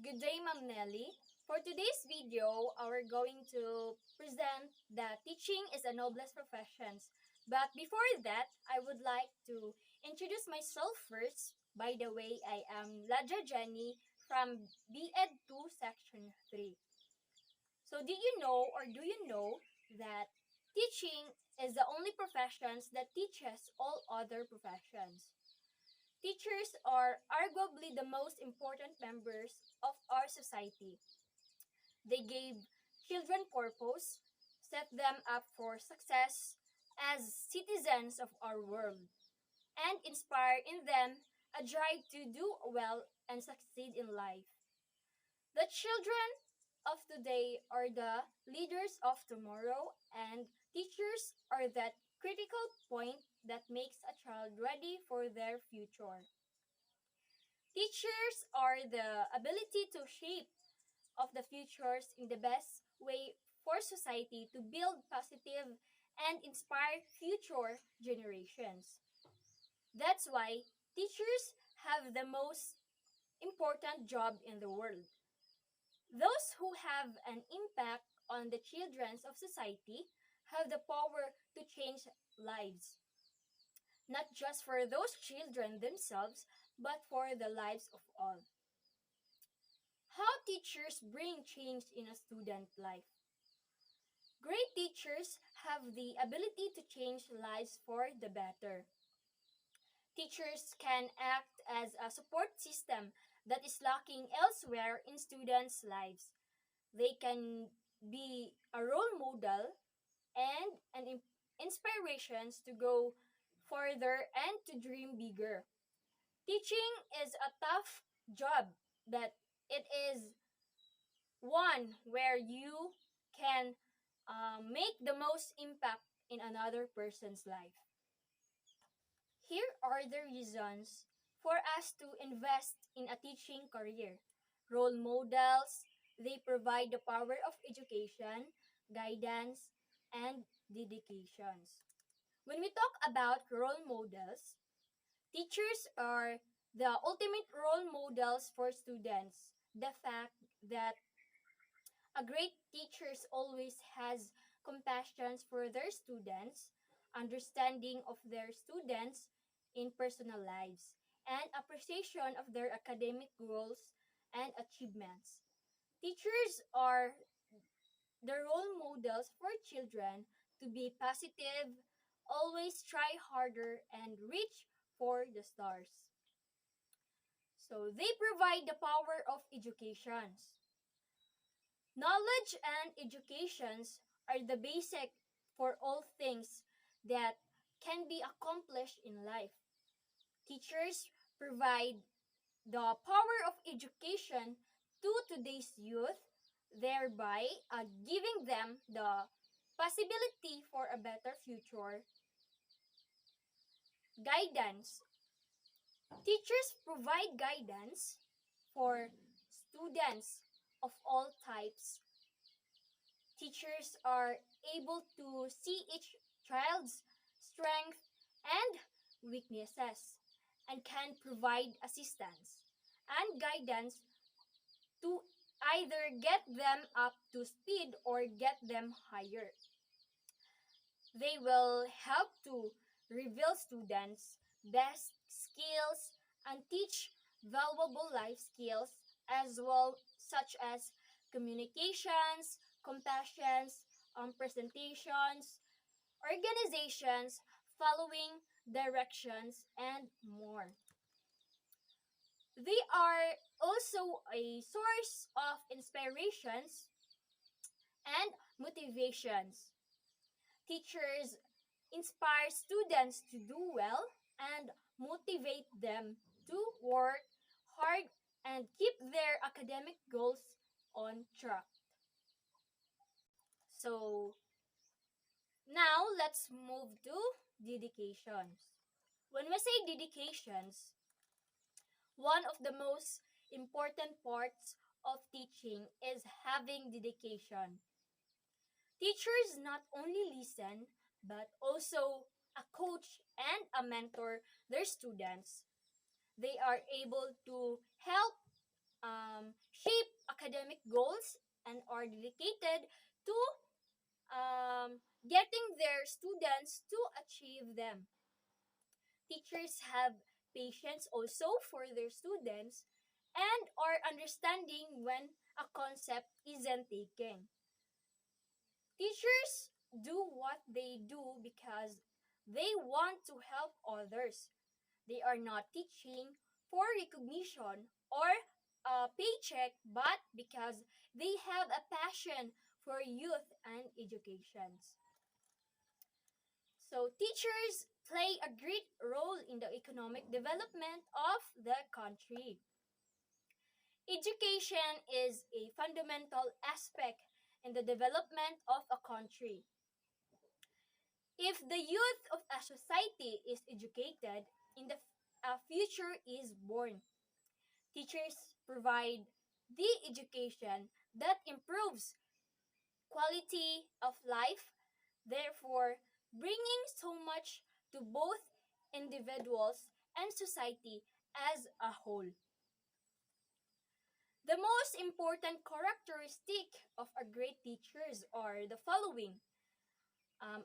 Good day, Ma'am Nelly. For today's video, we're going to present that teaching is a noblest profession. But before that, I would like to introduce myself first. By the way, I am Ladja Jenny from B.Ed 2 Section 3. So did you know or do you know that teaching is the only profession that teaches all other professions? Teachers are arguably the most important members of our society. They gave children purpose, set them up for success as citizens of our world, and inspire in them a drive to do well and succeed in life. The children of today are the leaders of tomorrow, and teachers are that critical point that makes a child ready for their future. Teachers are the ability to shape of the futures in the best way for society to build positive and inspire future generations. That's why teachers have the most important job in the world. Those who have an impact on the children of society have the power to change lives, not just for those children themselves, but for the lives of all. How teachers bring change in a student life. Great teachers have the ability to change lives for the better. Teachers can act as a support system that is lacking elsewhere in students' lives. They can be a role model and an inspiration to go further and to dream bigger. Teaching is a tough job, but it is one where you can make the most impact in another person's life. Here are the reasons for us to invest in a teaching career. Role models, they provide the power of education, guidance, and dedications. When we talk about role models, teachers are the ultimate role models for students. The fact that a great teacher always has compassion for their students, understanding of their students in personal lives, and appreciation of their academic goals and achievements. Teachers are the role models for children to be positive, always try harder, and reach for the stars. So they provide the power of educations. Knowledge and educations are the basic for all things that can be accomplished in life. Teachers provide the power of education to today's youth, thereby giving them the possibility for a better future. Guidance. Teachers provide guidance for students of all types. Teachers are able to see each child's strengths and weaknesses and can provide assistance and guidance to either get them up to speed or get them higher. They will help to reveal students' best skills and teach valuable life skills as well, such as communications, compassions, presentations, organizations, following directions, and more. They are also a source of inspirations and motivations. Teachers inspire students to do well and motivate them to work hard and keep their academic goals on track. So now let's move to dedications. When we say dedications, one of the most important parts of teaching is having dedication. Teachers not only listen, but also a coach and a mentor their students. They are able to help shape academic goals and are dedicated to getting their students to achieve them. Teachers have patience also for their students and are understanding when a concept isn't taken. Teachers do what they do because they want to help others. They are not teaching for recognition or a paycheck, but because they have a passion for youth and education. So teachers play a great role in the economic development of the country. Education is a fundamental aspect in the development of a country. If the youth of a society is educated, in the a future is born. Teachers provide the education that improves quality of life, therefore bringing so much to both individuals and society as a whole. The most important characteristic of a great teachers are the following.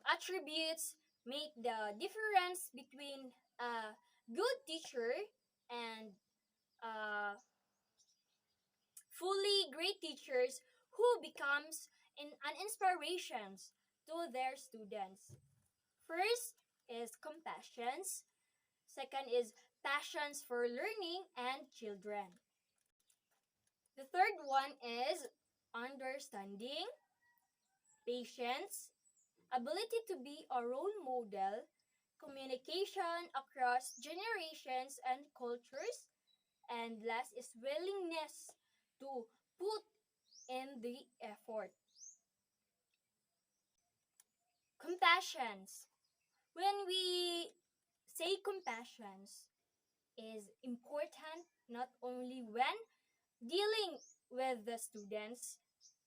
Attributes make the difference between a good teacher and fully great teachers who becomes an inspiration to their students. First is compassion. Second is passions for learning and children. The third one is understanding, patience, ability to be a role model, communication across generations and cultures, and last is willingness to put in the effort. Compassions. When we say compassions is important not only when dealing with the students,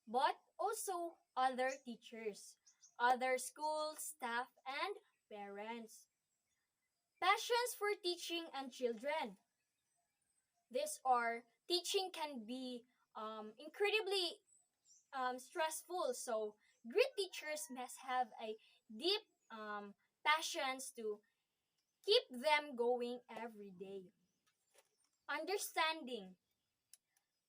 but also other teachers, other school staff, and parents. Passions for teaching and children. This or teaching can be incredibly stressful. So great teachers must have a deep passions to keep them going every day. Understanding.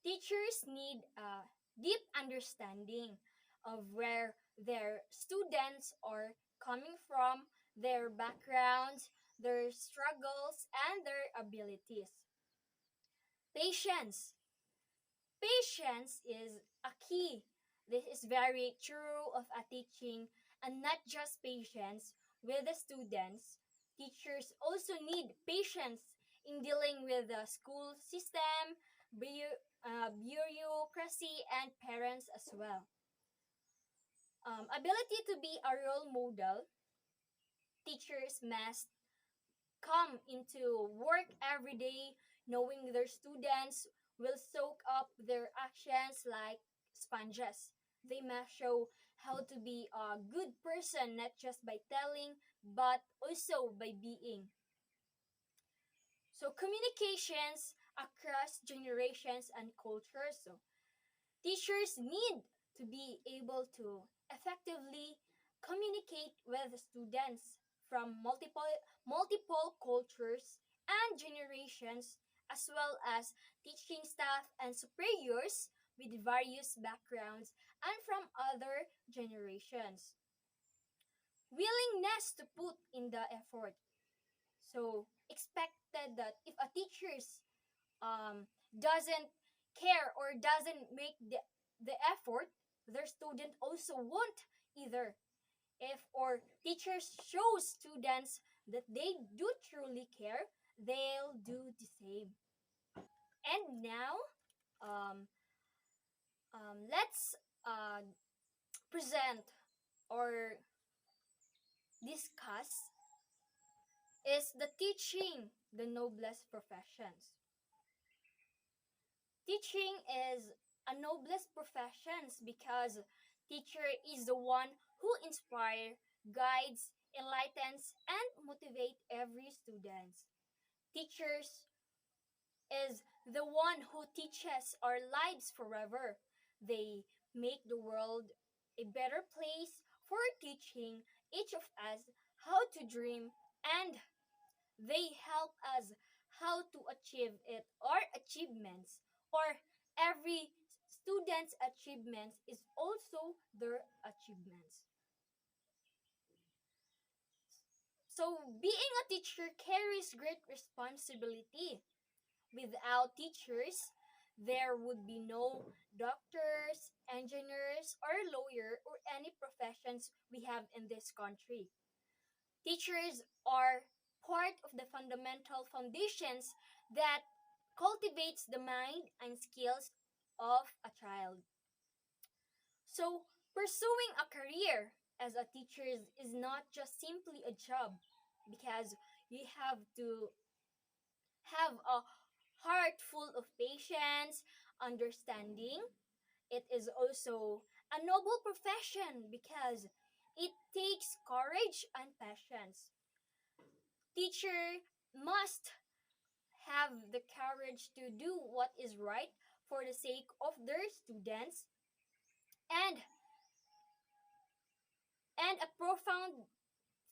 Teachers need a deep understanding of where their students are coming from, their backgrounds, their struggles, and their abilities. Patience. Patience is a key. This is very true of a teaching, and not just patience with the students. Teachers also need patience in dealing with the school system, bureaucracy, and parents as well. Ability to be a role model. Teachers must come into work every day knowing their students will soak up their actions like sponges. They must show how to be a good person not just by telling but also by being. So communications across generations and cultures. So teachers need to be able to effectively communicate with students from multiple cultures and generations, as well as teaching staff and superiors with various backgrounds and from other generations. Willingness to put in the effort. So expected that if a teacher's doesn't care or doesn't make the effort, their student also won't either. If or teachers show students that they do truly care, they'll do the same. And now, um, let's present or discuss is the teaching the noblest professions. Teaching is a noblest professions because teacher is the one who inspire, guides, enlightens, and motivate every student. Teachers is the one who teaches our lives forever. They make the world a better place for teaching each of us how to dream, and they help us how to achieve it. Our achievements, or every student's achievements, is also their achievements. So being a teacher carries great responsibility. Without teachers, there would be no doctors, engineers, or lawyer, or any professions we have in this country. Teachers are part of the fundamental foundations that cultivates the mind and skills of a child. So, pursuing a career as a teacher is not just simply a job, because you have to have a heart full of patience, understanding. It is also a noble profession because it takes courage and patience. Teacher must have the courage to do what is right for the sake of their students, and a profound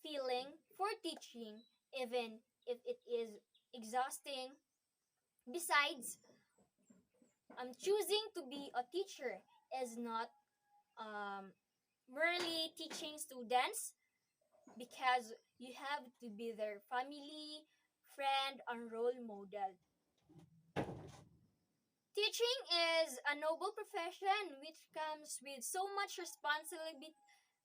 feeling for teaching, even if it is exhausting. Besides, choosing to be a teacher is not um, merely teaching students, because you have to be their family, friend, and role model. Teaching is a noble profession which comes with so much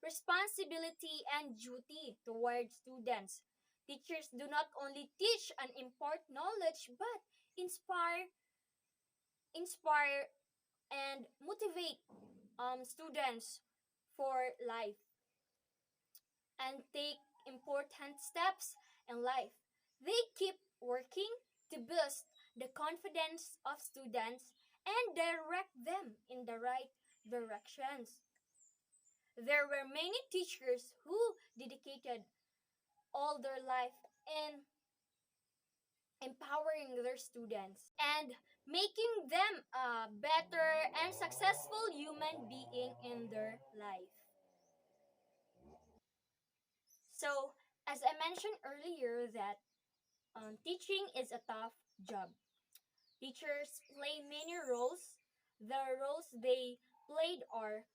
responsibility and duty towards students. Teachers do not only teach and impart knowledge, but inspire, inspire and motivate students for life, and take important steps in life. They keep working to boost the confidence of students and direct them in the right directions. There were many teachers who dedicated all their life in empowering their students and making them a better and successful human being in their life. So, as I mentioned earlier, that teaching is a tough job. Teachers play many roles. The roles they played are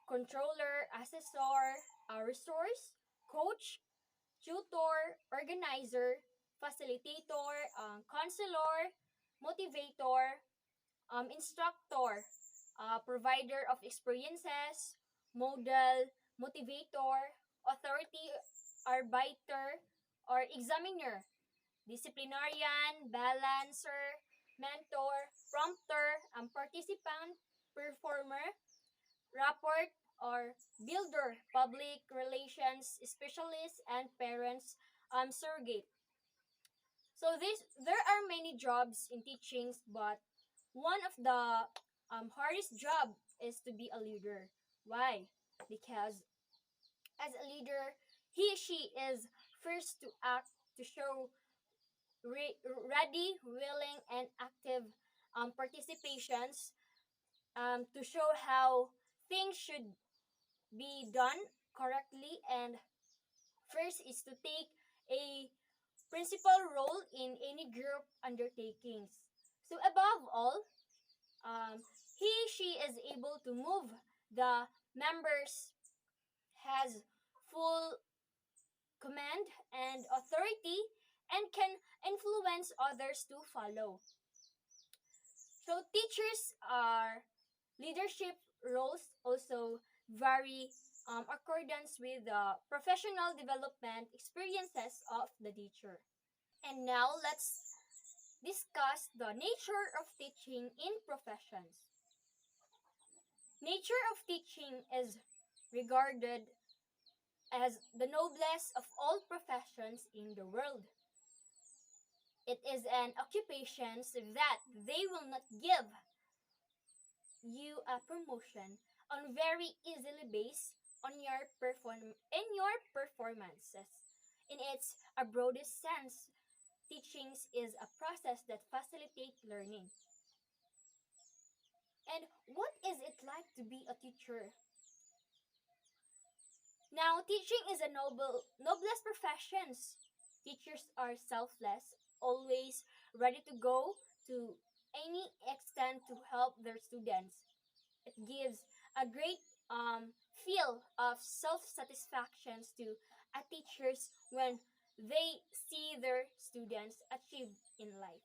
controller, assessor, resource, coach, tutor, organizer, facilitator, counselor, motivator, instructor, provider of experiences, model, motivator, authority, arbiter, or examiner, disciplinarian, balancer, mentor, prompter, participant, performer, rapport, or builder, public relations specialist, and parents surrogate. So there are many jobs in teachings, but one of the hardest job is to be a leader. Why? Because as a leader, she is first to act, to show ready, willing, and active participations, to show how things should be done correctly, and first is to take a principal role in any group undertakings. So above all, um, she is able to move the members, has full command and authority, and can influence others to follow. So teachers are leadership roles also vary accordance with the professional development experiences of the teacher. And now let's discuss the nature of teaching in professions. Nature of teaching is regarded as the noblest of all professions in the world. It is an occupation so that they will not give you a promotion on very easily based on your performances in its broadest sense. Teachings is a process that facilitates learning. And what is it like to be a teacher? Now, teaching is a noblest professions. Teachers are selfless, always ready to go to any extent to help their students. It gives a great feel of self-satisfaction to a teachers when they see their students achieve in life.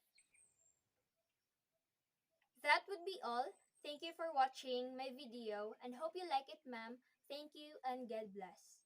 That would be all. Thank you for watching my video and hope you like it, ma'am. Thank you and God bless.